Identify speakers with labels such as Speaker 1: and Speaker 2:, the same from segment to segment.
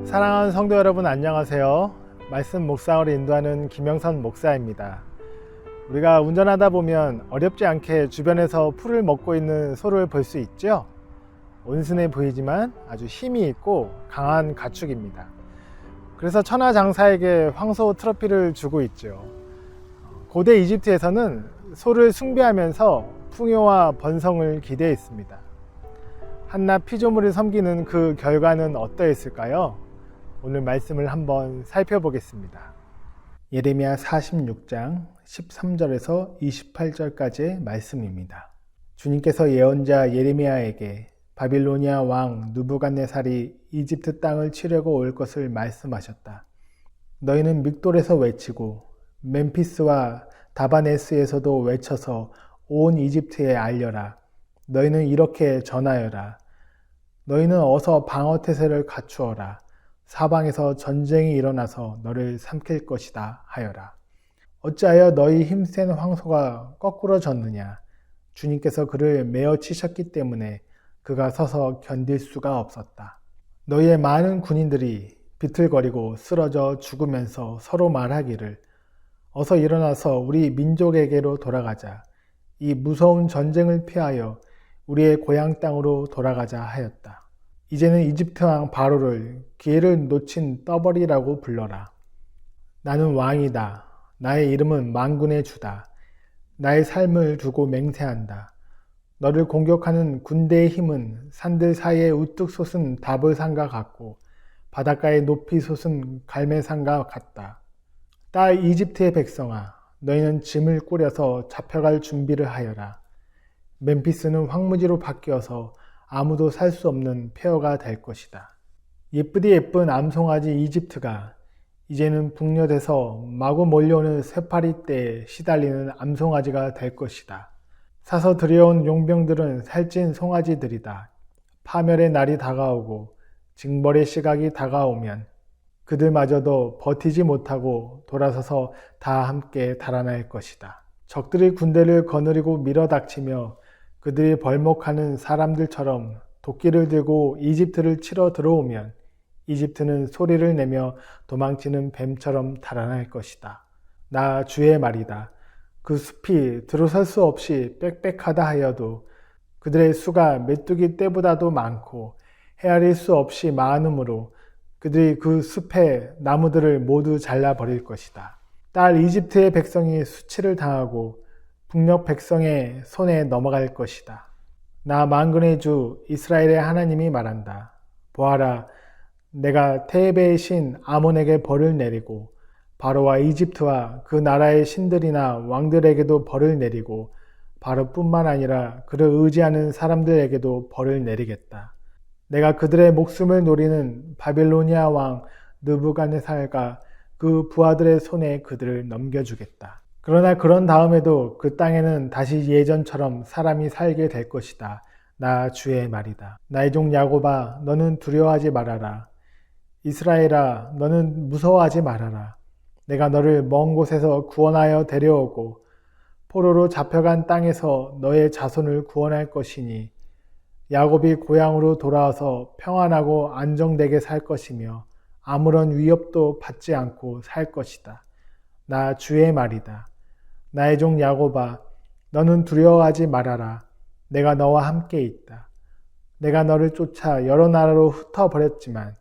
Speaker 1: 사랑하는 성도 여러분, 안녕하세요. 말씀 묵상을 인도하는 김영선 목사입니다. 우리가 운전하다 보면 어렵지 않게 주변에서 풀을 먹고 있는 소를 볼 수 있죠. 온순해 보이지만 아주 힘이 있고 강한 가축입니다. 그래서 천하장사에게 황소 트로피를 주고 있죠. 고대 이집트에서는 소를 숭배하면서 풍요와 번성을 기대했습니다. 한낱 피조물을 섬기는 그 결과는 어떠했을까요? 오늘 말씀을 한번 살펴보겠습니다. 예레미야 46장 13절에서 28절까지의 말씀입니다. 주님께서 예언자 예레미야에게 바빌로니아 왕 느부갓네살이 이집트 땅을 치려고 올 것을 말씀하셨다. 너희는 믹돌에서 외치고 멤피스와 다바네스에서도 외쳐서 온 이집트에 알려라. 너희는 이렇게 전하여라. 너희는 어서 방어태세를 갖추어라. 사방에서 전쟁이 일어나서 너를 삼킬 것이다 하여라. 어찌하여 너희 힘센 황소가 거꾸로 졌느냐. 주님께서 그를 메어 치셨기 때문에 그가 서서 견딜 수가 없었다. 너희의 많은 군인들이 비틀거리고 쓰러져 죽으면서 서로 말하기를 어서 일어나서 우리 민족에게로 돌아가자. 이 무서운 전쟁을 피하여 우리의 고향 땅으로 돌아가자 하였다. 이제는 이집트 왕 바로를 기회를 놓친 떠벌이라고 불러라. 나는 왕이다. 나의 이름은 만군의 주다. 나의 삶을 두고 맹세한다. 너를 공격하는 군대의 힘은 산들 사이에 우뚝 솟은 다볼산과 같고 바닷가에 높이 솟은 갈매산과 같다. 딸 이집트의 백성아, 너희는 짐을 꾸려서 잡혀갈 준비를 하여라. 멤피스는 황무지로 바뀌어서 아무도 살 수 없는 폐허가 될 것이다. 예쁘디 예쁜 암송아지 이집트가 이제는 북녘에서 마구 몰려오는 쇠파리 떼에 시달리는 암송아지가 될 것이다. 사서 들여온 용병들은 살찐 송아지들이다. 파멸의 날이 다가오고 징벌의 시각이 다가오면 그들마저도 버티지 못하고 돌아서서 다 함께 달아날 것이다. 적들이 군대를 거느리고 밀어닥치며 그들이 벌목하는 사람들처럼 도끼를 들고 이집트를 치러 들어오면 이집트는 소리를 내며 도망치는 뱀처럼 달아날 것이다. 나 주의 말이다. 그 숲이 들어설 수 없이 빽빽하다 하여도 그들의 수가 메뚜기 떼보다도 많고 헤아릴 수 없이 많으므로 그들이 그 숲의 나무들을 모두 잘라버릴 것이다. 딸 이집트의 백성이 수치를 당하고 북녘 백성의 손에 넘어갈 것이다. 나 만군의 주 이스라엘의 하나님이 말한다. 보아라, 내가 테베의 신 아몬에게 벌을 내리고 바로와 이집트와 그 나라의 신들이나 왕들에게도 벌을 내리고 바로뿐만 아니라 그를 의지하는 사람들에게도 벌을 내리겠다. 내가 그들의 목숨을 노리는 바빌로니아 왕 느부갓네살과 그 부하들의 손에 그들을 넘겨주겠다. 그러나 그런 다음에도 그 땅에는 다시 예전처럼 사람이 살게 될 것이다. 나 주의 말이다. 나의 종 야곱아, 너는 두려워하지 말아라. 이스라엘아, 너는 무서워하지 말아라. 내가 너를 먼 곳에서 구원하여 데려오고 포로로 잡혀간 땅에서 너의 자손을 구원할 것이니 야곱이 고향으로 돌아와서 평안하고 안정되게 살 것이며 아무런 위협도 받지 않고 살 것이다. 나 주의 말이다. 나의 종 야곱아, 너는 두려워하지 말아라. 내가 너와 함께 있다. 내가 너를 쫓아 여러 나라로 흩어버렸지만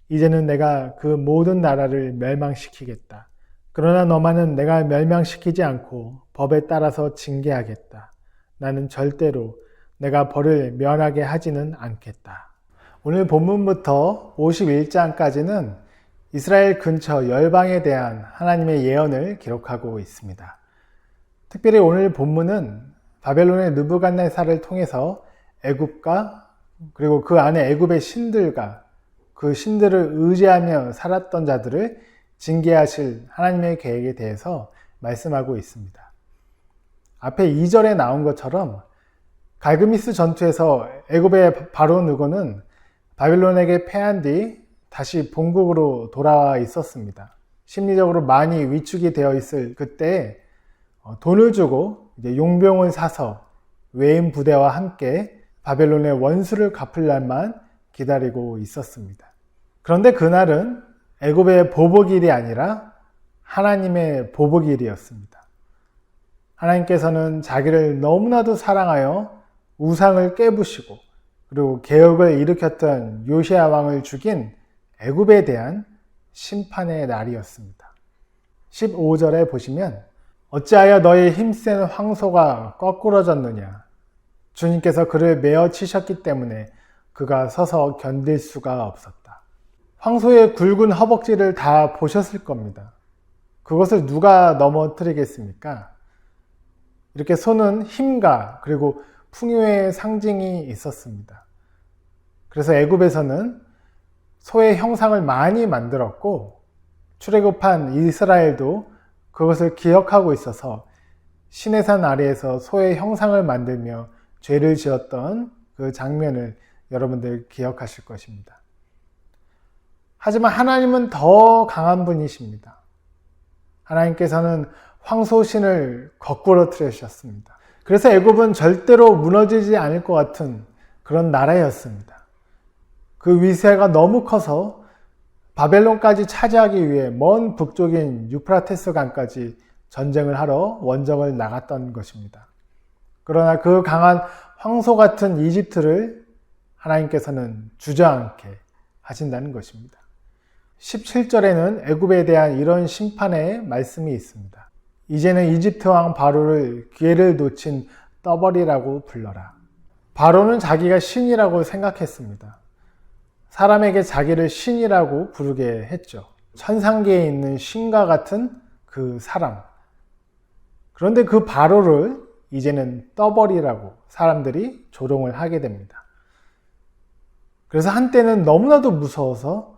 Speaker 1: 이제는 내가 그 모든 나라를 멸망시키겠다. 그러나 너만은 내가 멸망시키지 않고 법에 따라서 징계하겠다. 나는 절대로 내가 벌을 면하게 하지는 않겠다. 오늘 본문부터 51장까지는 이스라엘 근처 열방에 대한 하나님의 예언을 기록하고 있습니다. 특별히 오늘 본문은 바벨론의 느부갓네살을 통해서 애굽과 그리고 그 안에 애굽의 신들과 그 신들을 의지하며 살았던 자들을 징계하실 하나님의 계획에 대해서 말씀하고 있습니다. 앞에 2절에 나온 것처럼 갈그미스 전투에서 애굽의 바로 느고는 바빌론에게 패한 뒤 다시 본국으로 돌아와 있었습니다. 심리적으로 많이 위축이 되어 있을 그때 돈을 주고 이제 용병을 사서 외인 부대와 함께 바벨론의 원수를 갚을 날만 기다리고 있었습니다. 그런데 그날은 애굽의 보복일이 아니라 하나님의 보복일이었습니다. 하나님께서는 자기를 너무나도 사랑하여 우상을 깨부시고 그리고 개혁을 일으켰던 요시야 왕을 죽인 애굽에 대한 심판의 날이었습니다. 15절에 보시면 어찌하여 너의 힘센 황소가 거꾸러졌느냐. 주님께서 그를 메어 치셨기 때문에 그가 서서 견딜 수가 없었다. 황소의 굵은 허벅지를 다 보셨을 겁니다. 그것을 누가 넘어뜨리겠습니까? 이렇게 소는 힘과 그리고 풍요의 상징이 있었습니다. 그래서 애굽에서는 소의 형상을 많이 만들었고 출애굽한 이스라엘도 그것을 기억하고 있어서 시내산 아래에서 소의 형상을 만들며 죄를 지었던 그 장면을 여러분들 기억하실 것입니다. 하지만 하나님은 더 강한 분이십니다. 하나님께서는 황소신을 거꾸로 틀으셨습니다. 그래서 애굽은 절대로 무너지지 않을 것 같은 그런 나라였습니다. 그 위세가 너무 커서 바벨론까지 차지하기 위해 먼 북쪽인 유프라테스 강까지 전쟁을 하러 원정을 나갔던 것입니다. 그러나 그 강한 황소 같은 이집트를 하나님께서는 주저앉게 하신다는 것입니다. 17절에는 애굽에 대한 이런 심판의 말씀이 있습니다. 이제는 이집트 왕 바로를 기회를 놓친 떠벌이라고 불러라. 바로는 자기가 신이라고 생각했습니다. 사람에게 자기를 신이라고 부르게 했죠. 천상계에 있는 신과 같은 그 사람. 그런데 그 바로를 이제는 떠벌이라고 사람들이 조롱을 하게 됩니다. 그래서 한때는 너무나도 무서워서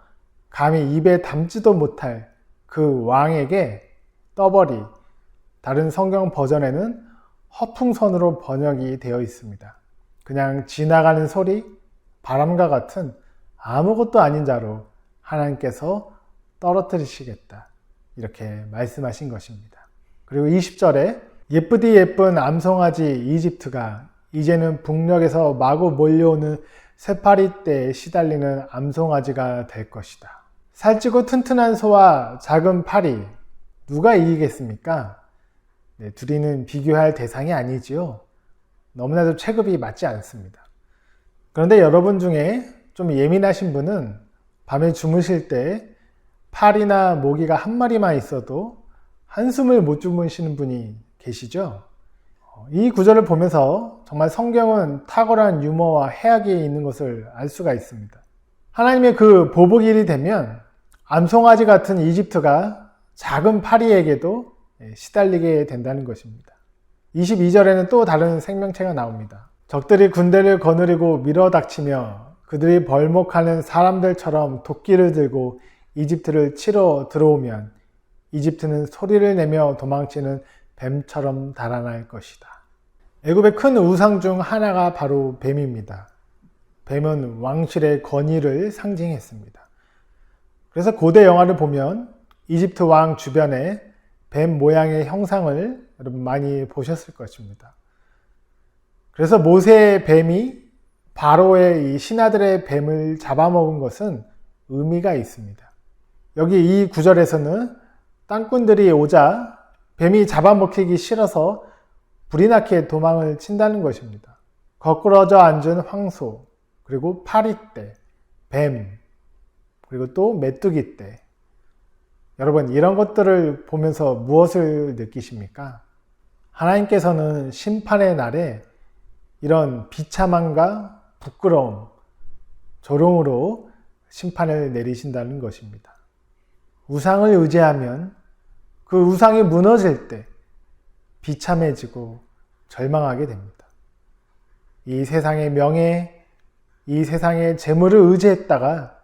Speaker 1: 감히 입에 담지도 못할 그 왕에게 떠벌이, 다른 성경 버전에는 허풍선으로 번역이 되어 있습니다. 그냥 지나가는 소리, 바람과 같은 아무것도 아닌 자로 하나님께서 떨어뜨리시겠다. 이렇게 말씀하신 것입니다. 그리고 20절에 예쁘디 예쁜 암송아지 이집트가 이제는 북녘에서 마구 몰려오는 새파리 떼에 시달리는 암송아지가 될 것이다. 살찌고 튼튼한 소와 작은 파리, 누가 이기겠습니까? 네, 둘이는 비교할 대상이 아니지요. 너무나도 체급이 맞지 않습니다. 그런데 여러분 중에 좀 예민하신 분은 밤에 주무실 때 파리나 모기가 한 마리만 있어도 한숨을 못 주무시는 분이 계시죠? 이 구절을 보면서 정말 성경은 탁월한 유머와 해악이 있는 것을 알 수가 있습니다. 하나님의 그 보복일이 되면 암송아지 같은 이집트가 작은 파리에게도 시달리게 된다는 것입니다. 22절에는 또 다른 생명체가 나옵니다. 적들이 군대를 거느리고 밀어닥치며 그들이 벌목하는 사람들처럼 도끼를 들고 이집트를 치러 들어오면 이집트는 소리를 내며 도망치는 뱀처럼 달아날 것이다. 애굽의 큰 우상 중 하나가 바로 뱀입니다. 뱀은 왕실의 권위를 상징했습니다. 그래서 고대 영화를 보면 이집트 왕 주변에 뱀 모양의 형상을 여러분 많이 보셨을 것입니다. 그래서 모세의 뱀이 바로의 이 신하들의 뱀을 잡아먹은 것은 의미가 있습니다. 여기 이 구절에서는 땅꾼들이 오자 뱀이 잡아먹히기 싫어서 불이 나게 도망을 친다는 것입니다. 거꾸러져 앉은 황소, 그리고 파리떼, 뱀, 그리고 또 메뚜기떼. 여러분, 이런 것들을 보면서 무엇을 느끼십니까? 하나님께서는 심판의 날에 이런 비참함과 부끄러움, 조롱으로 심판을 내리신다는 것입니다. 우상을 의지하면 그 우상이 무너질 때 비참해지고 절망하게 됩니다. 이 세상의 명예, 이 세상의 재물을 의지했다가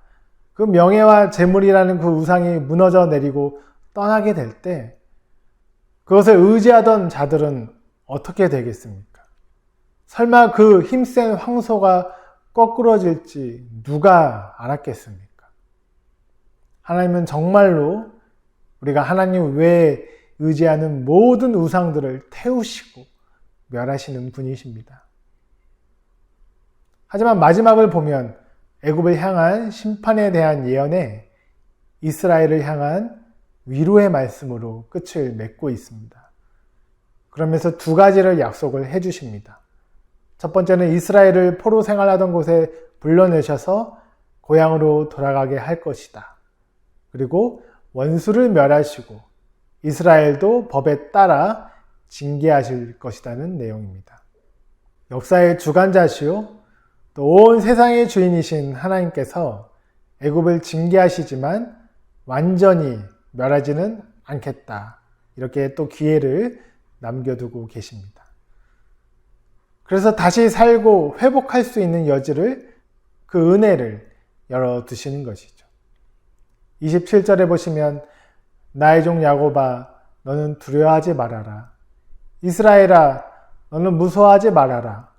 Speaker 1: 그 명예와 재물이라는 그 우상이 무너져 내리고 떠나게 될 때 그것을 의지하던 자들은 어떻게 되겠습니까? 설마 그 힘센 황소가 거꾸러질지 누가 알았겠습니까? 하나님은 정말로 우리가 하나님 외에 의지하는 모든 우상들을 태우시고 멸하시는 분이십니다. 하지만 마지막을 보면 애굽을 향한 심판에 대한 예언에 이스라엘을 향한 위로의 말씀으로 끝을 맺고 있습니다. 그러면서 두 가지를 약속을 해주십니다. 첫 번째는 이스라엘을 포로 생활하던 곳에 불러내셔서 고향으로 돌아가게 할 것이다. 그리고 원수를 멸하시고 이스라엘도 법에 따라 징계하실 것이라는 내용입니다. 역사의 주관자시요 또 온 세상의 주인이신 하나님께서 애굽을 징계하시지만 완전히 멸하지는 않겠다. 이렇게 또 기회를 남겨두고 계십니다. 그래서 다시 살고 회복할 수 있는 여지를, 그 은혜를 열어두시는 것이죠. 27절에 보시면 나의 종 야곱아 너는 두려워하지 말아라. 이스라엘아 너는 무서워하지 말아라.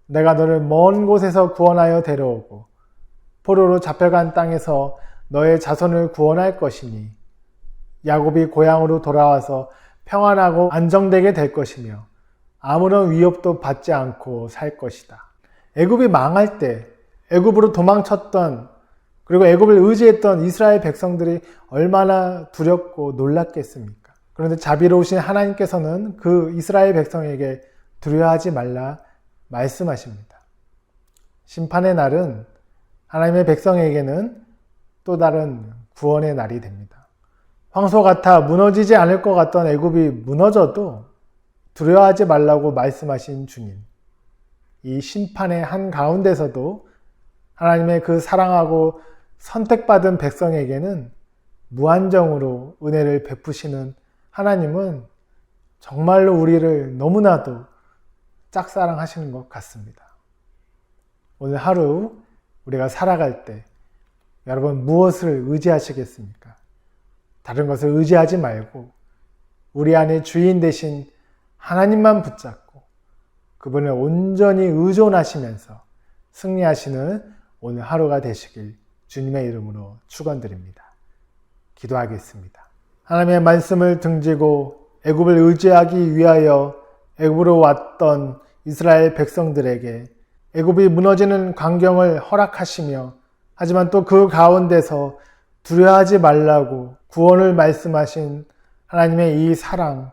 Speaker 1: 내가 너를 먼 곳에서 구원하여 데려오고 포로로 잡혀간 땅에서 너의 자손을 구원할 것이니 야곱이 고향으로 돌아와서 평안하고 안정되게 될 것이며 아무런 위협도 받지 않고 살 것이다. 애굽이 망할 때 애굽으로 도망쳤던, 그리고 애굽을 의지했던 이스라엘 백성들이 얼마나 두렵고 놀랐겠습니까? 그런데 자비로우신 하나님께서는 그 이스라엘 백성에게 두려워하지 말라 말씀하십니다. 심판의 날은 하나님의 백성에게는 또 다른 구원의 날이 됩니다. 황소 같아 무너지지 않을 것 같던 애굽이 무너져도 두려워하지 말라고 말씀하신 주님. 이 심판의 한가운데서도 하나님의 그 사랑하고 선택받은 백성에게는 무한정으로 은혜를 베푸시는 하나님은 정말로 우리를 너무나도 짝사랑하시는 것 같습니다. 오늘 하루 우리가 살아갈 때 여러분 무엇을 의지하시겠습니까? 다른 것을 의지하지 말고 우리 안에 주인 되신 하나님만 붙잡고 그분을 온전히 의존하시면서 승리하시는 오늘 하루가 되시길 주님의 이름으로 축원드립니다. 기도하겠습니다. 하나님의 말씀을 등지고 애굽을 의지하기 위하여 애굽으로 왔던 이스라엘 백성들에게 애굽이 무너지는 광경을 허락하시며, 하지만 또 그 가운데서 두려워하지 말라고 구원을 말씀하신 하나님의 이 사랑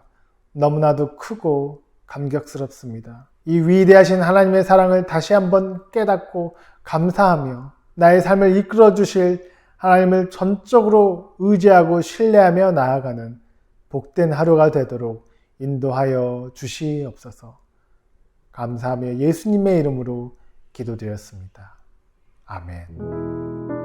Speaker 1: 너무나도 크고 감격스럽습니다. 이 위대하신 하나님의 사랑을 다시 한번 깨닫고 감사하며 나의 삶을 이끌어 주실 하나님을 전적으로 의지하고 신뢰하며 나아가는 복된 하루가 되도록 인도하여 주시옵소서. 감사하며 예수님의 이름으로 기도드렸습니다. 아멘.